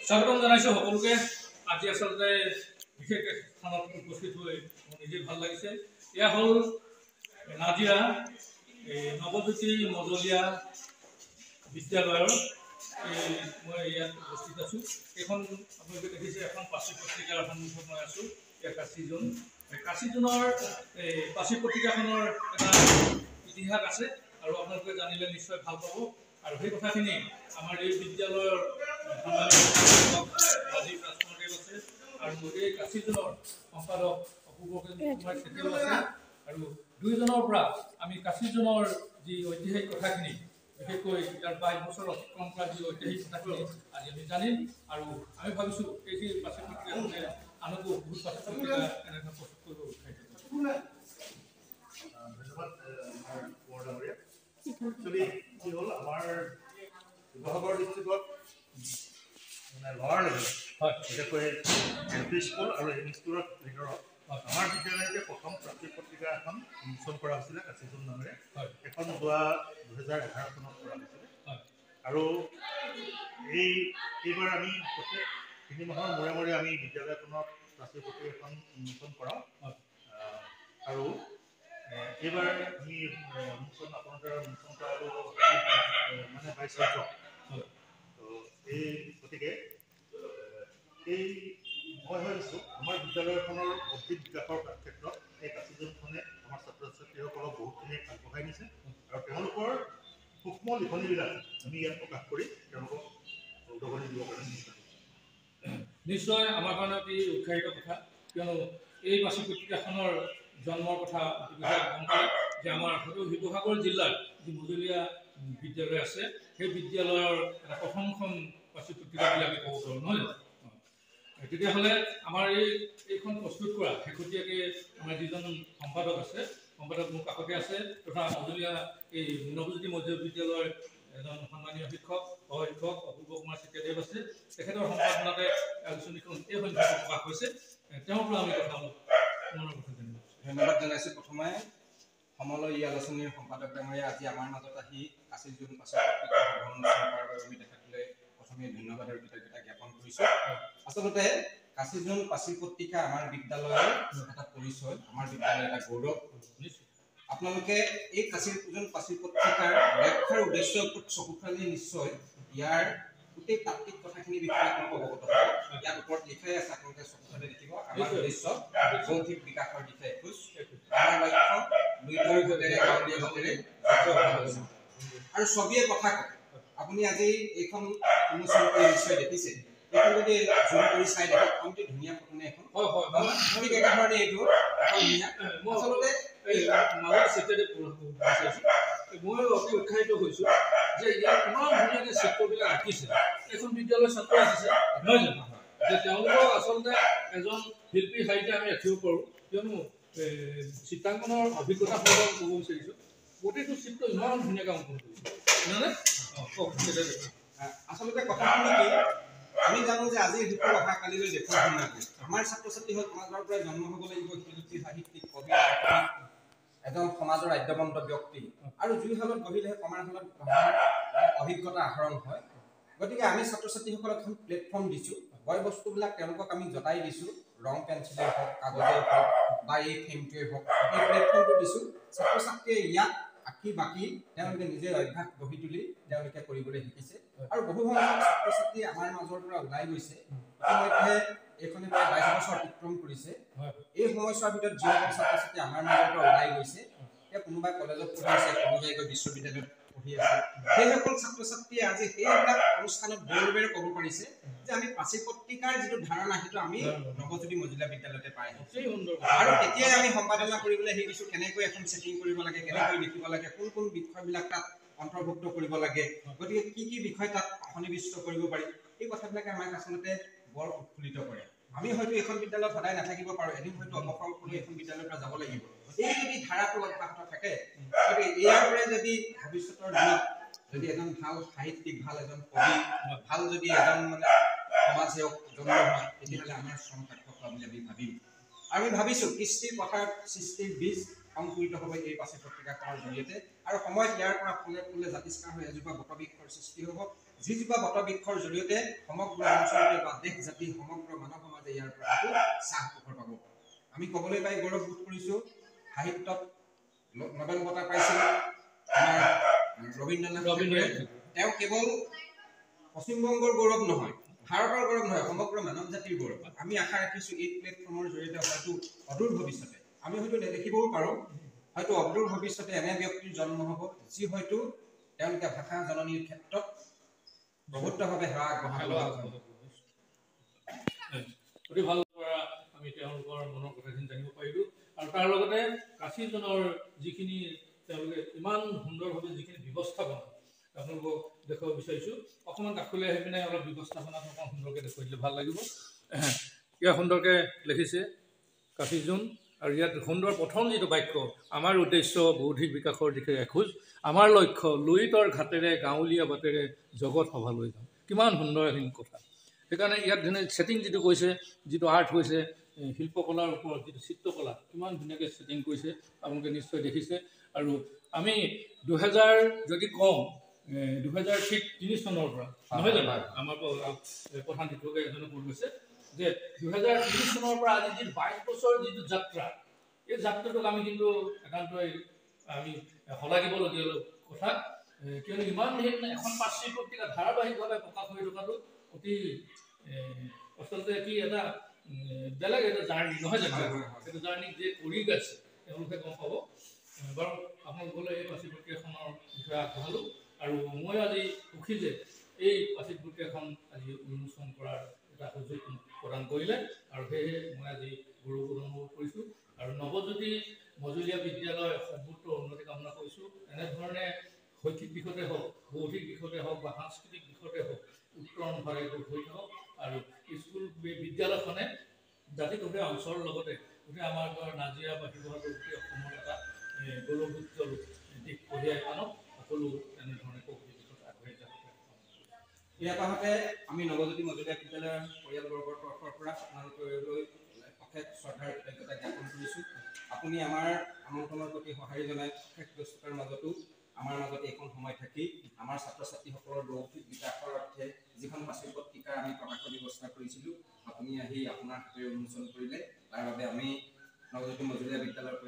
স্বাগতম জানাইছোঁ সকলোকে। আজি আচলতে বিশেষ স্থানত উপস্থিত হৈ মোৰ নিজে ভাল লাগিছে। এয়া হ'ল নাজিৰা নৱজ্যোতি মজলীয়া বিদ্যালয়ৰ মই ইয়াত উপস্থিত আছোঁ। এইখন আপোনালোকে দেখিছে এখন পাৰ্শ্বিক পত্ৰিকাৰ সন্মুখত মই আছোঁ। এয়া কাশী জোন। কাশী জোনৰ পাৰ্শ্বিক পত্ৰিকাখনৰ এটা ইতিহাস আছে আৰু আপোনালোকে জানিলে নিশ্চয় ভাল পাব। আৰু সেই কথাখিনি আমাৰ এই বিদ্যালয়ৰ ৰাজীৱ ৰাজকুমাৰদেৱ আছে আৰু এই কাশী জোনৰ সম্পাদক অপূৰ্ব কুমাৰ চেতিয়াও আছে। আৰু দুয়োজনৰ পৰা আমি কাশী জোনৰ যি ঐতিহাসিক কথাখিনি, বিশেষকৈ ইয়াৰ 22 বছৰ অতিক্ৰম কৰা যি ঐতিহাসিক কথাখিনি আজি আমি জানিম। আৰু আমি ভাবিছোঁ এই যি পাৰ্শ্বিক পত্ৰিকাখনে আনকো বহুত পাৰ্শ্বিক পত্ৰিকা এনেকৈ প্ৰস্তুত কৰিব উৎসাহিত ধন্যবাদ কি হ'ল আমাৰ শিৱসাগৰ ডিষ্ট্ৰিক্টত মানে লোৱাৰ লেভেল হয়, বিশেষকৈ LP স্কুল আৰু এম ই স্কুলৰ ভিতৰত আমাৰ বিদ্যালয়তে প্ৰথম পাৰ্শ্বিক পত্ৰিকা এখন উন্মোচন কৰা হৈছিলে কাশী জোন নামেৰে। এখন যোৱা 2011 চনত কৰা হৈছিলে। আৰু এইবাৰ আমি প্ৰত্যেক 3 মাহৰ মূৰে মূৰে আমি বিদ্যালয়খনত পাৰ্শ্বিক পত্ৰিকাখন উন্মোচন কৰাওঁ। আৰু এইবাৰ আমি আপোনালোকৰ উন্মোচন কৰাটো মানে 22 বছৰ। তো এই গতিকে মই ভাবিছোঁ আমাৰ বিদ্যালয়খনৰ বৌদ্ধিক বিকাশৰ ক্ষেত্ৰত এই কাশী জোনখনে আমাৰ ছাত্ৰ ছাত্ৰীসকলক বহুতখিনি আগবঢ়াই নিছে। আৰু তেওঁলোকৰ সূক্ষ্ম লিখনিবিলাক আমি ইয়াত প্ৰকাশ কৰি তেওঁলোকক উদগনি দিব পাৰিম। নিশ্চয় আমাৰ কাৰণে অতি উৎসাহিত কথা, কিয়নো এই পাৰ্শ্বিক পত্ৰিকাখনৰ জন্মৰ কথা গম পায় যে আমাৰ হয়তো শিৱসাগৰ জিলাৰ যি মজলীয়া বিদ্যালয় আছে, সেই বিদ্যালয়ৰ এটা প্ৰথমখন পাৰ্শ্বিক পত্ৰিকা বুলি আমি ক'ব পাৰোঁ, নহয় জানো? তেতিয়াহ'লে আমাৰ এইখন প্ৰস্তুত কৰা শেহতীয়াকৈ আমাৰ যিজন সম্পাদক আছে, সম্পাদক মোৰ কাষতে আছে, তথা মজলীয়া এই নৱজ্যোতি মজলীয়া বিদ্যালয়ৰ এজন সন্মানীয় শিক্ষক সহশিক্ষক অপূৰ্ব কুমাৰ চেতিয়াদেৱ আছে। তেখেতৰ সম্পাদনাতে আলোচনীখন এই সংখ্যাটো প্ৰকাশ হৈছে। তেওঁৰ পৰা আমি কথা অলপ মনৰ কথা জানিব। ধন্যবাদ জনাইছোঁ। প্ৰথমে সমলয় এই আলোচনীৰ সম্পাদক ডাঙৰীয়া আজি আমাৰ মাজত আহি কাশী জোন পাৰ্শ্বিক পত্ৰিকাৰ শুভ উন্মোচন কৰাৰ বাবে আমি তেখেতলৈ প্ৰথমে ধন্যবাদ আৰু কৃতজ্ঞতা জ্ঞাপন কৰিছোঁ। আচলতে কাশী জোন পাৰ্শ্বিক পত্ৰিকা আমাৰ বিদ্যালয়ৰ এটা পৰিচয়, আমাৰ বিদ্যালয়ৰ এটা গৌৰৱ। আপোনালোকে এই কাশী জোন পাৰ্শ্বিক পত্ৰিকাৰ ব্যাখ্যাৰ উদ্দেশ্যৰ ওপৰত চকু ফালি নিশ্চয় ইয়াৰ গোটেই তাত্ত্বিক কথাখিনি বিষয়ে আপোনালোক অৱগত হ'ব। ইয়াৰ ওপৰত লিখাই আছে, আপোনালোকে চকু ফালি দেখিব। আমাৰ উদ্দেশ্য বৌদ্ধিক বিকাশৰ দিশে এখোজ, আমাৰ লক্ষ্য দুইটাৰ ঘটেৰে গাঁৱলীয়া ঘটেৰে আৰু ছবিয়ে কথা কয়। আপুনি আজি এইখন উন্মোচন কৰি নিশ্চয় দেখিছে। এইখন যদি জুম কৰি চাই দেখে অতি ধুনীয়া ফটোনে এখন। ঠিক একেধৰণে এইটো ধুনীয়া। আচলতে মই অতি উৎসাহিত হৈছোঁ যে ইয়াত ইমান ধুনীয়াকৈ চিত্ৰবিলাক আঁকিছে। এখন বিদ্যালয়ৰ ছাত্ৰ আঁকিছে, নহয় জানো? যে তেওঁলোকক আচলতে এজন শিল্পী সাহিত্যে আমি ৰাখিব পাৰোঁ, কিয়নো চিত্ৰাংকনৰ অভিজ্ঞতা সম্পৰ্কে ক'ব বিচাৰিছোঁ। প্ৰতিটো চিত্ৰ ইমান ধুনীয়াকৈ অংকন কৰিছে, নহয়নে? আচলতে কথাখিনি কি, আমি জানো যে আজিৰ শিশুৰ অহা কালিলৈ দেশৰ ধুনীয়াকৈ আমাৰ ছাত্ৰ ছাত্ৰী হ'ল সমাজৰ পৰাই জন্ম হ'ব লাগিব শিল্পী সাহিত্যিক কবি এজন সমাজৰ আদ্যৱন্ত ব্যক্তি। আৰু জুই শালত বহিলেহে কমাৰ শালত অভিজ্ঞতা আহৰণ হয়। গতিকে আমি ছাত্ৰ ছাত্ৰীসকলক এখন প্লেটফৰ্ম দিছোঁ, বয় বস্তুবিলাক তেওঁলোকক আমি জতাই দিছোঁ, ৰং পেঞ্চিলেই হওক, কাগজেই হওক বা এই ফ্ৰেমটোৱেই হওক, এই প্লেটফৰ্মটো দিছোঁ। ছাত্ৰ ছাত্ৰীয়ে ইয়াত আঁকি বাকি তেওঁলোকে নিজে অভ্যাস গঢ়ি তুলি তেওঁলোকে কৰিবলৈ শিকিছে। আৰু বহু সংখ্যক ছাত্ৰ ছাত্ৰী আমাৰ মাজৰ পৰা ওলাই গৈছে। ইতিমধ্যে এইখনে প্ৰায় 22 বছৰ অতিক্ৰম কৰিছে। এই সময়ছোৱাৰ ভিতৰত যিসকল ছাত্ৰ ছাত্ৰী আমাৰ মাজৰ পৰা ওলাই গৈছে, এতিয়া কোনোবাই কলেজত পঢ়ি আছে, কোনোবাই গৈ বিশ্ববিদ্যালয়ত পঢ়ি আছে, সেইসকল ছাত্ৰ ছাত্ৰীয়ে আজি সেইবিলাক অনুষ্ঠানত গৌৰৱেৰে ক'ব পাৰিছে যে আমি পাৰ্শ্বিক পত্ৰিকাৰ যিটো ধাৰণা সেইটো আমি নৱজ্যোতি মজলীয়া বিদ্যালয়তে পাই আহিছোঁ। আৰু তেতিয়াই আমি সম্পাদনা কৰিবলৈ শিকিছোঁ কেনেকৈ এখন ছেটিং কৰিব লাগে, কেনেকৈ লিখিব লাগে, কোন কোন বিষয়বিলাক তাত অন্তৰ্ভুক্ত কৰিব লাগে, গতিকে কি কি বিষয় তাত সন্নিৱিষ্ট কৰিব পাৰি, এই কথাবিলাকে আমাক আচলতে বৰ উৎফুল্লিত কৰে। আমি হয়তো এখন বিদ্যালয়ত সদায় নাথাকিব পাৰোঁ, এদিন হয়তো অৱসৰ কৰি এখন বিদ্যালয়ৰ পৰা যাব লাগিব। এই যদি ধাৰাটো অব্যাহত থাকে, গতিকে ইয়াৰ পৰাই যদি ভৱিষ্যতৰ দিনত যদি এজন ভাল সাহিত্যিক, ভাল এজন কবি, ভাল যদি এজন মানে সমাজ সেৱক জন্ম হয়, তেতিয়াহ'লে আমাৰ শ্ৰম সাৰ্থক হোৱা বুলি আমি ভাবিম। আমি ভাবিছোঁ কৃষ্টিৰ পথাৰত সৃষ্টিৰ বীজ অংকুৰিত হ'ব এই পাৰ্শ্বিক পত্ৰিকাখনৰ জৰিয়তে। আৰু সময়ত ইয়াৰ পৰা ফুলে ফুলে জাতিষ্কাৰ হৈ এজোপা বটবৃক্ষৰ সৃষ্টি হ'ব। যিজোপা বটবৃক্ষৰ জৰিয়তে সমগ্ৰ অঞ্চলতে বা দেশ জাতি সমগ্ৰ মানৱ সমাজে ইয়াৰ পৰা চাহ পোখৰ পাব। আমি ক'বলৈ পাই গৌৰৱ বোধ কৰিছোঁ, সাহিত্যত নোবেল বঁটা পাইছিল আমাৰ ৰবীন্দ্ৰনাথ ঠাকুৰে। তেওঁ কেৱল পশ্চিমবংগৰ গৌৰৱ নহয়, ভাৰতৰ গৌৰৱ নহয়, সমগ্ৰ মানৱ জাতিৰ গৌৰৱ। আমি আশা ৰাখিছোঁ এই প্লেটফৰ্মৰ জৰিয়তে হয়তো অদূৰ ভৱিষ্যতে, আমি হয়তো নেদেখিবও পাৰোঁ, হয়তো অদূৰ ভৱিষ্যতে এনে ব্যক্তিৰ জন্ম হ'ব যি হয়তো তেওঁলোকে ভাষা জননীৰ ক্ষেত্ৰত প্ৰভুত্বভাৱে সেৱা আগবঢ়াব। অতি ভাল পৰা আমি তেওঁলোকৰ মনৰ কথাখিনি জানিব পাৰিলোঁ আৰু তাৰ লগতে কাশীজনৰ যিখিনি তেওঁলোকে ইমান সুন্দৰভাৱে যিখিনি ব্যৱস্থাপনা আপোনালোকক দেখুৱাব বিচাৰিছোঁ। অকণমান কাষলৈ আহি পিনে অলপ ব্যৱস্থাপনাটো অকণ সুন্দৰকৈ দেখুৱাই দিলে ভাল লাগিব। ইয়াত সুন্দৰকৈ লিখিছে কাশীজোন আৰু ইয়াত সুন্দৰ প্ৰথম যিটো বাক্য, আমাৰ উদ্দেশ্য বৌদ্ধিক বিকাশৰ দিশে এখোজ, আমাৰ লক্ষ্য লুইতৰ ঘাটেৰে গাঁৱলীয়া বাটেৰে জগত সভালৈ যাম। কিমান সুন্দৰ এখিনি কথা। সেইকাৰণে ইয়াত ধুনীয়া ছেটিং যিটো কৈছে, যিটো আৰ্ট হৈছে শিল্পকলাৰ ওপৰত যিটো চিত্ৰকলা, কিমান ধুনীয়াকৈ ছেটিং কৰিছে আপোনালোকে নিশ্চয় দেখিছে। আৰু আমি 2000 যদি কওঁ 2003 চনৰ পৰা নহয় জানো, আমাৰ প্ৰধান শিক্ষকে এজনে কৈ গৈছে যে 2003 চনৰ পৰা আজি যি 22 বছৰ যিটো যাত্ৰা, এই যাত্ৰাটোক আমি কিন্তু একান্তই আমি শলাগিবলগীয়া কথা। কিয়নো ইমান দিন এখন পাৰ্চী পত্ৰিকা ধাৰাবাহিকভাৱে প্ৰকাশ হৈ থকাটো অতি আচলতে কি এটা বেলেগ এটা জাৰ্ণি নহয় জানো, সেইটো জাৰ্ণিক যে কৰি গৈছে তেওঁলোকে গম পাব। বাৰু আপোনালোকলৈ এই পাৰ্চী পত্ৰিকাখনৰ বিষয়ে আগবঢ়ালোঁ আৰু মই আজি সুখী যে এই পাৰ্চী পত্ৰিকাখন আজি উন্মোচন কৰাৰ এটা সুযোগ প্ৰদান কৰিলে আৰু সেয়েহে মই আজি গৌৰৱ অনুভৱ কৰিছোঁ। আৰু নৱজ্যোতি মজলীয়া বিদ্যালয় সৰ্বোচ্চ উন্নতি কামনা কৰিছোঁ। এনেধৰণে শৈক্ষিক দিশতে হওক, বৌদ্ধিক দিশতে হওক বা সাংস্কৃতিক দিশতে হওক উত্তৰণভাৱে হৈ থাকক আৰু স্কুল বিদ্যালয়খনে জাতিগোষ্ঠীয় অঞ্চলৰ লগতে গোটেই আমাৰ নাজিৰা বা শিৱসাগৰ গোটেই অসমৰ এটা গৌৰৱোজ্জ্বল দিশ কঢ়িয়াই আনক, সকলো এনেধৰণে কৌশলী দিশত আগবাঢ়ি যাব। ইয়াৰ পাছতে আমি নৱজ্যোতি মজলীয়া বিদ্যালয়ৰ পৰিয়ালবৰ্গৰ তৰফৰ পৰা আপোনালোকলৈ অশেষ শ্ৰদ্ধাৰ কৃতজ্ঞতা জ্ঞাপন কৰিছোঁ। আপুনি আমাৰ আমন্ত্ৰণৰ প্ৰতি সঁহাৰি জনাই অশেষ ব্যস্ততাৰ মাজতো আমাৰ মাজত এইখন সময় থাকি আমাৰ ছাত্ৰ ছাত্ৰীসকলৰ বৌদ্ধিক বিকাশৰ অৰ্থে যিখন পাৰ্চী পত্ৰিকা আমি প্ৰকাশৰ ব্যৱস্থা কৰিছিলোঁ, আপুনি আহি আপোনাৰ হাতেৰে উন্মোচন কৰিলে, তাৰ বাবে আমি নৱজ্যোতি মজলীয়া বিদ্যালয়ৰ